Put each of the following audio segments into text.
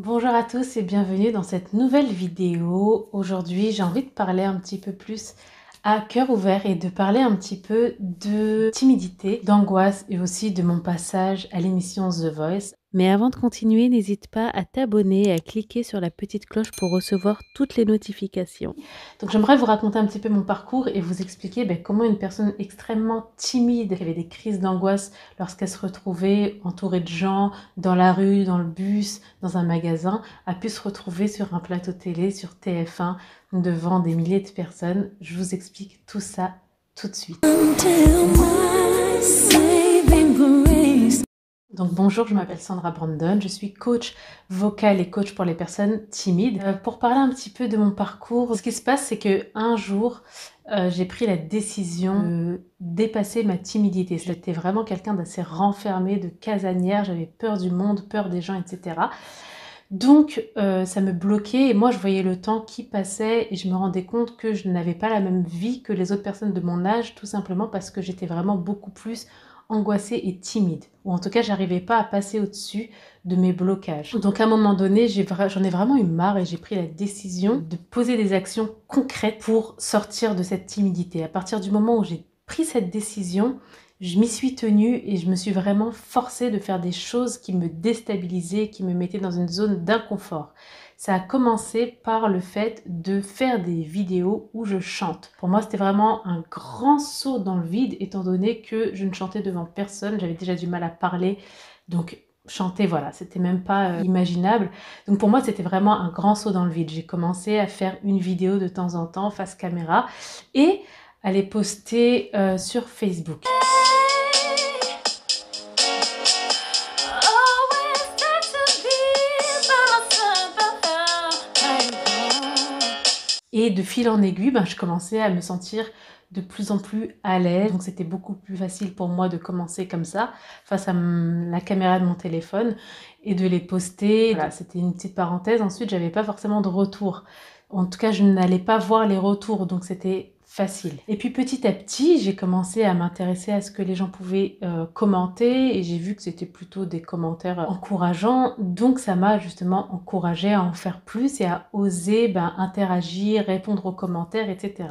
Bonjour à tous et bienvenue dans cette nouvelle vidéo. Aujourd'hui, j'ai envie de parler un petit peu plus à cœur ouvert et de parler un petit peu de timidité, d'angoisse et aussi de mon passage à l'émission The Voice. Mais avant de continuer, n'hésite pas à t'abonner et à cliquer sur la petite cloche pour recevoir toutes les notifications. Donc j'aimerais vous raconter un petit peu mon parcours et vous expliquer comment une personne extrêmement timide, qui avait des crises d'angoisse lorsqu'elle se retrouvait entourée de gens, dans la rue, dans le bus, dans un magasin, a pu se retrouver sur un plateau télé, sur TF1, devant des milliers de personnes. Je vous explique tout ça tout de suite. Donc bonjour, je m'appelle Sandra Brandon, je suis coach vocal et coach pour les personnes timides. Pour parler un petit peu de mon parcours, ce qui se passe, c'est que un jour, j'ai pris la décision de dépasser ma timidité. J'étais vraiment quelqu'un d'assez renfermé, de casanière, j'avais peur du monde, peur des gens, etc. Donc ça me bloquait et moi je voyais le temps qui passait et je me rendais compte que je n'avais pas la même vie que les autres personnes de mon âge, tout simplement parce que j'étais vraiment beaucoup plus angoissée et timide, ou en tout cas j'arrivais pas à passer au-dessus de mes blocages. Donc à un moment donné, j'en ai vraiment eu marre et j'ai pris la décision de poser des actions concrètes pour sortir de cette timidité. À partir du moment où j'ai pris cette décision, je m'y suis tenue et je me suis vraiment forcée de faire des choses qui me déstabilisaient, qui me mettaient dans une zone d'inconfort. Ça a commencé par le fait de faire des vidéos où je chante. Pour moi, c'était vraiment un grand saut dans le vide, étant donné que je ne chantais devant personne. J'avais déjà du mal à parler, donc chanter, voilà, c'était même pas imaginable. Donc pour moi, c'était vraiment un grand saut dans le vide. J'ai commencé à faire une vidéo de temps en temps face caméra et à les poster sur Facebook. Et de fil en aiguille, je commençais à me sentir de plus en plus à l'aise. Donc c'était beaucoup plus facile pour moi de commencer comme ça, face à la caméra de mon téléphone, et de les poster. Voilà, c'était une petite parenthèse. Ensuite, j'avais pas forcément de retour. En tout cas, je n'allais pas voir les retours, donc c'était facile. Et puis petit à petit, j'ai commencé à m'intéresser à ce que les gens pouvaient commenter, et j'ai vu que c'était plutôt des commentaires encourageants, donc ça m'a justement encouragée à en faire plus et à oser interagir, répondre aux commentaires, etc.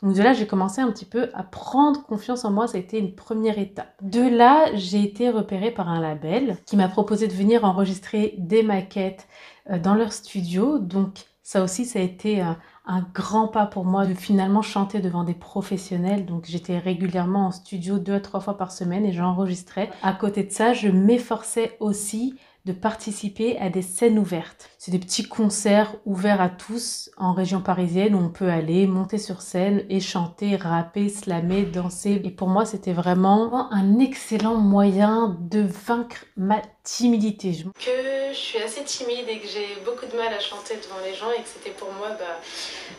Donc de là, j'ai commencé un petit peu à prendre confiance en moi, ça a été une première étape. De là, j'ai été repérée par un label qui m'a proposé de venir enregistrer des maquettes dans leur studio, donc ça aussi, ça a été un grand pas pour moi de finalement chanter devant des professionnels. Donc j'étais régulièrement en studio 2 à 3 fois par semaine et j'enregistrais. À côté de ça, je m'efforçais aussi de participer à des scènes ouvertes. C'est des petits concerts ouverts à tous en région parisienne où on peut aller monter sur scène et chanter, rapper, slammer, danser. Et pour moi, c'était vraiment un excellent moyen de vaincre ma timidité. Que je suis assez timide et que j'ai beaucoup de mal à chanter devant les gens et que c'était pour moi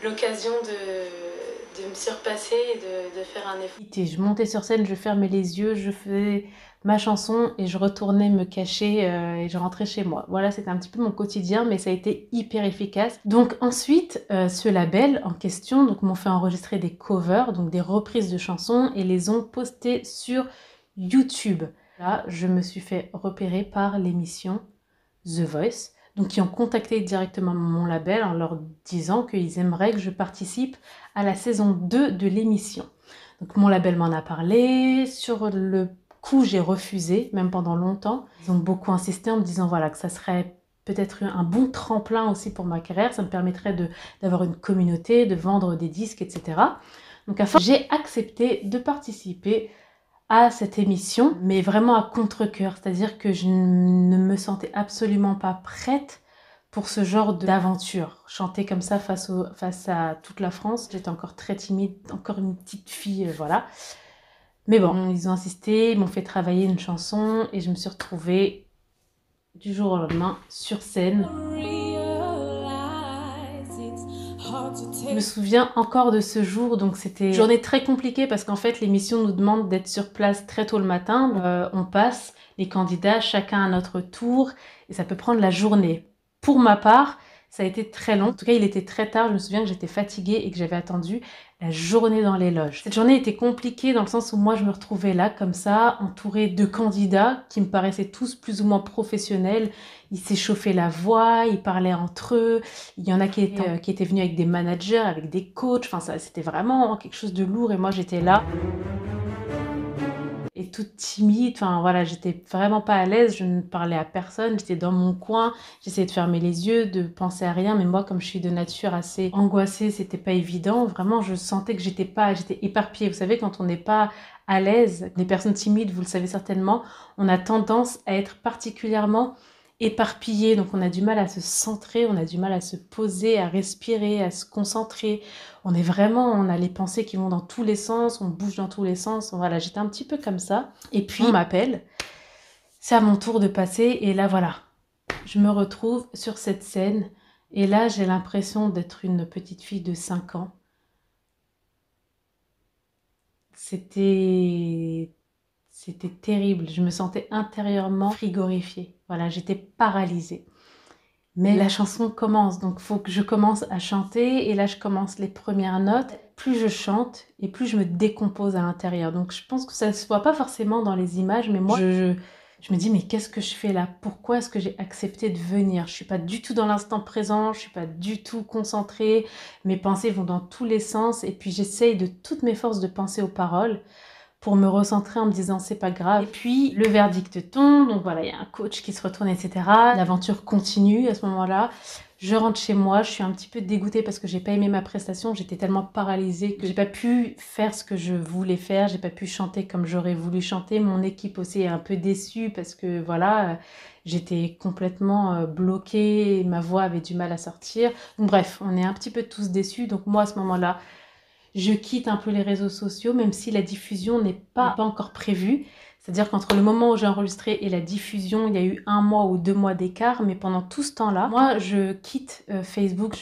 l'occasion de me surpasser et de faire un effort. Je montais sur scène, je fermais les yeux, je faisais ma chanson et je retournais me cacher et je rentrais chez moi. Voilà, c'était un petit peu mon quotidien, mais ça a été hyper efficace. Donc ensuite, ce label en question m'ont fait enregistrer des covers, donc des reprises de chansons, et les ont postées sur YouTube. Là, je me suis fait repérer par l'émission The Voice, donc qui ont contacté directement mon label en leur disant qu'ils aimeraient que je participe à la saison 2 de l'émission. Donc mon label m'en a parlé, sur le coup j'ai refusé, même pendant longtemps. Ils ont beaucoup insisté en me disant voilà que ça serait peut-être un bon tremplin aussi pour ma carrière, ça me permettrait d'avoir une communauté, de vendre des disques, etc. Donc à force, j'ai accepté de participer à cette émission, mais vraiment à contre-cœur, c'est-à-dire que je ne me sentais absolument pas prête pour ce genre d'aventure. Chanter comme ça face à toute la France, j'étais encore très timide, encore une petite fille, voilà. Mais bon, ils ont insisté, ils m'ont fait travailler une chanson et je me suis retrouvée du jour au lendemain sur scène. Je me souviens encore de ce jour, donc c'était une journée très compliquée parce qu'en fait l'émission nous demande d'être sur place très tôt le matin. On passe les candidats chacun à notre tour et ça peut prendre la journée. Pour ma part, Ça a été très long. En tout cas, il était très tard. Je me souviens que j'étais fatiguée et que j'avais attendu la journée dans les loges. Cette journée était compliquée dans le sens où moi, je me retrouvais là, comme ça, entourée de candidats qui me paraissaient tous plus ou moins professionnels. Ils s'échauffaient la voix, ils parlaient entre eux. Il y en a qui étaient venus avec des managers, avec des coachs. Enfin, ça, c'était vraiment quelque chose de lourd et moi, j'étais là. Et toute timide, enfin voilà, j'étais vraiment pas à l'aise, je ne parlais à personne, j'étais dans mon coin, j'essayais de fermer les yeux, de penser à rien, mais moi comme je suis de nature assez angoissée, c'était pas évident, vraiment je sentais que j'étais éparpillée. Vous savez, quand on n'est pas à l'aise, les personnes timides, vous le savez certainement, on a tendance à être particulièrement éparpillé, donc on a du mal à se centrer, on a du mal à se poser, à respirer, à se concentrer. On a les pensées qui vont dans tous les sens, on bouge dans tous les sens. Voilà, j'étais un petit peu comme ça. Et puis on m'appelle, c'est à mon tour de passer et là voilà, je me retrouve sur cette scène et là j'ai l'impression d'être une petite fille de 5 ans. C'était terrible, je me sentais intérieurement frigorifiée. Voilà, j'étais paralysée. Mais la chanson commence, donc il faut que je commence à chanter et là je commence les premières notes. Plus je chante et plus je me décompose à l'intérieur. Donc je pense que ça ne se voit pas forcément dans les images, mais moi je me dis mais qu'est-ce que je fais là? Pourquoi est-ce que j'ai accepté de venir? Je suis pas du tout dans l'instant présent, je suis pas du tout concentrée, mes pensées vont dans tous les sens et puis j'essaye de toutes mes forces de penser aux paroles pour me recentrer en me disant c'est pas grave. Et puis le verdict tombe, donc voilà, il y a un coach qui se retourne, etc. L'aventure continue à ce moment-là. Je rentre chez moi, je suis un petit peu dégoûtée parce que j'ai pas aimé ma prestation, j'étais tellement paralysée que j'ai pas pu faire ce que je voulais faire, j'ai pas pu chanter comme j'aurais voulu chanter. Mon équipe aussi est un peu déçue parce que voilà, j'étais complètement bloquée, ma voix avait du mal à sortir. Donc, bref, on est un petit peu tous déçus. Donc moi à ce moment-là, je quitte un peu les réseaux sociaux, même si la diffusion n'est pas encore prévue. C'est-à-dire qu'entre le moment où j'ai enregistré et la diffusion, il y a eu 1 mois ou 2 mois d'écart, mais pendant tout ce temps-là, moi, je quitte Facebook.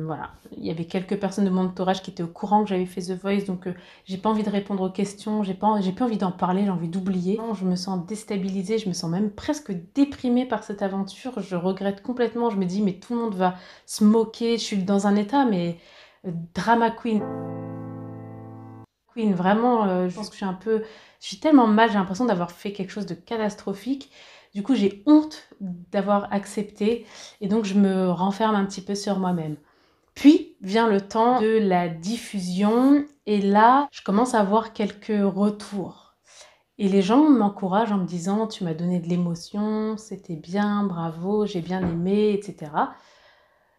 Voilà. Il y avait quelques personnes de mon entourage qui étaient au courant que j'avais fait The Voice, donc j'ai pas envie de répondre aux questions, j'ai plus envie d'en parler, j'ai envie d'oublier. Je me sens déstabilisée, je me sens même presque déprimée par cette aventure. Je regrette complètement, je me dis, mais tout le monde va se moquer, je suis dans un état, mais drama queen. Vraiment, je pense que je suis tellement mal, j'ai l'impression d'avoir fait quelque chose de catastrophique. Du coup, j'ai honte d'avoir accepté et donc je me renferme un petit peu sur moi-même. Puis vient le temps de la diffusion et là, je commence à avoir quelques retours. Et les gens m'encouragent en me disant « Tu m'as donné de l'émotion, c'était bien, bravo, j'ai bien aimé, etc. »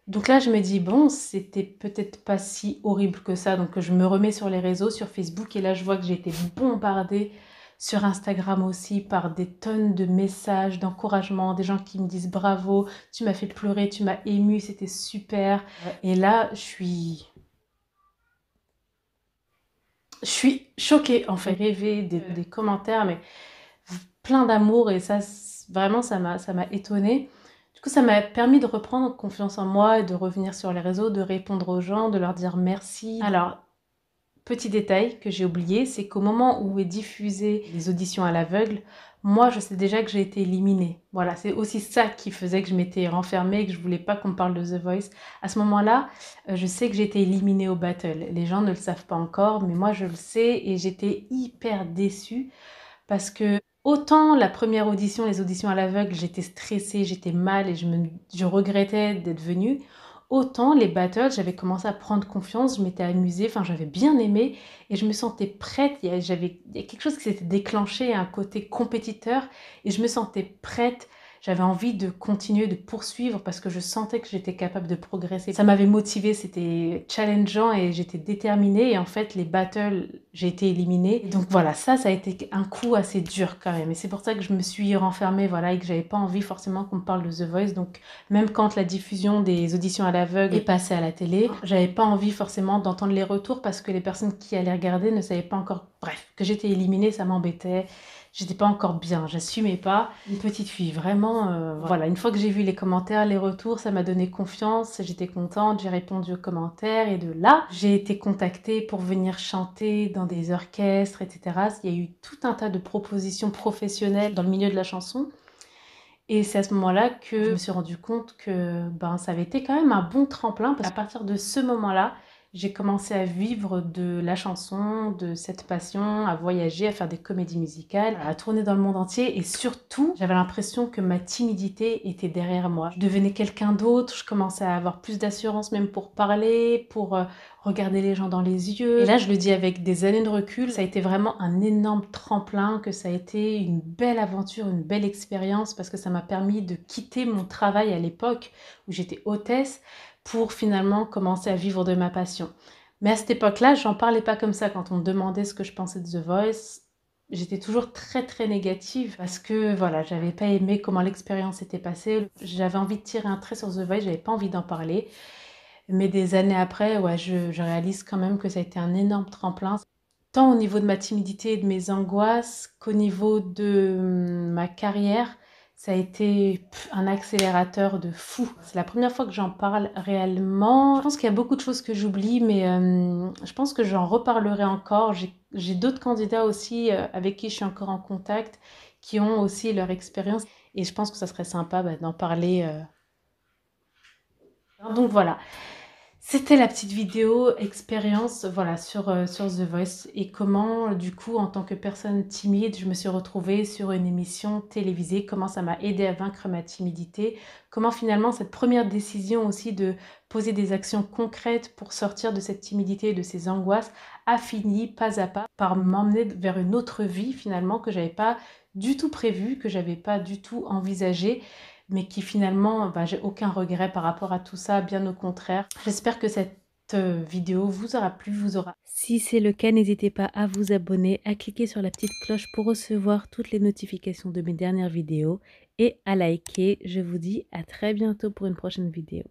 Donc là, je me dis, bon, c'était peut-être pas si horrible que ça. Donc je me remets sur les réseaux, sur Facebook, et là, je vois que j'ai été bombardée sur Instagram aussi par des tonnes de messages, d'encouragement, des gens qui me disent bravo, tu m'as fait pleurer, tu m'as émue, c'était super. Et là, je suis choquée, en fait, rêver des commentaires, mais plein d'amour, et ça, vraiment, ça m'a étonnée. Du coup, ça m'a permis de reprendre confiance en moi et de revenir sur les réseaux, de répondre aux gens, de leur dire merci. Alors, petit détail que j'ai oublié, c'est qu'au moment où est diffusée les auditions à l'aveugle, moi, je sais déjà que j'ai été éliminée. Voilà, c'est aussi ça qui faisait que je m'étais renfermée et que je voulais pas qu'on me parle de The Voice. À ce moment-là, je sais que j'ai été éliminée au battle. Les gens ne le savent pas encore, mais moi, je le sais et j'étais hyper déçue parce que autant la première audition, les auditions à l'aveugle, j'étais stressée, j'étais mal et je regrettais d'être venue. Autant les battles, j'avais commencé à prendre confiance, je m'étais amusée, enfin j'avais bien aimé et je me sentais prête. Il y a quelque chose qui s'était déclenché, un côté compétiteur et je me sentais prête. J'avais envie de continuer, de poursuivre parce que je sentais que j'étais capable de progresser. Ça m'avait motivée, c'était challengeant et j'étais déterminée. Et en fait, les battles, j'ai été éliminée. Donc voilà, ça a été un coup assez dur quand même. Et c'est pour ça que je me suis renfermée, voilà, et que j'avais pas envie forcément qu'on me parle de The Voice. Donc même quand la diffusion des auditions à l'aveugle est passée à la télé, j'avais pas envie forcément d'entendre les retours parce que les personnes qui allaient regarder ne savaient pas encore. Bref, que j'étais éliminée, ça m'embêtait. J'étais pas encore bien, j'assumais pas. Une petite fille, vraiment, voilà. Une fois que j'ai vu les commentaires, les retours, ça m'a donné confiance, j'étais contente, j'ai répondu aux commentaires et de là, j'ai été contactée pour venir chanter dans des orchestres, etc. Il y a eu tout un tas de propositions professionnelles dans le milieu de la chanson. Et c'est à ce moment-là que je me suis rendu compte que ben, ça avait été quand même un bon tremplin parce qu'à partir de ce moment-là, j'ai commencé à vivre de la chanson, de cette passion, à voyager, à faire des comédies musicales, à tourner dans le monde entier et surtout, j'avais l'impression que ma timidité était derrière moi. Je devenais quelqu'un d'autre, je commençais à avoir plus d'assurance même pour parler, pour regarder les gens dans les yeux. Et là, je le dis avec des années de recul, ça a été vraiment un énorme tremplin, que ça a été une belle aventure, une belle expérience parce que ça m'a permis de quitter mon travail à l'époque où j'étais hôtesse pour finalement commencer à vivre de ma passion. Mais à cette époque-là, j'en parlais pas comme ça. Quand on me demandait ce que je pensais de The Voice, j'étais toujours très négative parce que voilà, j'avais pas aimé comment l'expérience était passée. J'avais envie de tirer un trait sur The Voice, j'avais pas envie d'en parler. Mais des années après, ouais, je réalise quand même que ça a été un énorme tremplin. Tant au niveau de ma timidité et de mes angoisses qu'au niveau de ma carrière, ça a été un accélérateur de fou. C'est la première fois que j'en parle réellement. Je pense qu'il y a beaucoup de choses que j'oublie, mais je pense que j'en reparlerai encore. J'ai d'autres candidats aussi avec qui je suis encore en contact, qui ont aussi leur expérience. Et je pense que ça serait sympa d'en parler. Donc voilà. C'était la petite vidéo expérience voilà, sur The Voice et comment, du coup, en tant que personne timide, je me suis retrouvée sur une émission télévisée, comment ça m'a aidé à vaincre ma timidité, comment finalement cette première décision aussi de poser des actions concrètes pour sortir de cette timidité et de ces angoisses a fini pas à pas par m'emmener vers une autre vie finalement que j'avais pas du tout prévue, que j'avais pas du tout envisagée mais qui finalement, bah, j'ai aucun regret par rapport à tout ça, bien au contraire. J'espère que cette vidéo vous aura plu, vous aura. Si c'est le cas, n'hésitez pas à vous abonner, à cliquer sur la petite cloche pour recevoir toutes les notifications de mes dernières vidéos et à liker. Je vous dis à très bientôt pour une prochaine vidéo.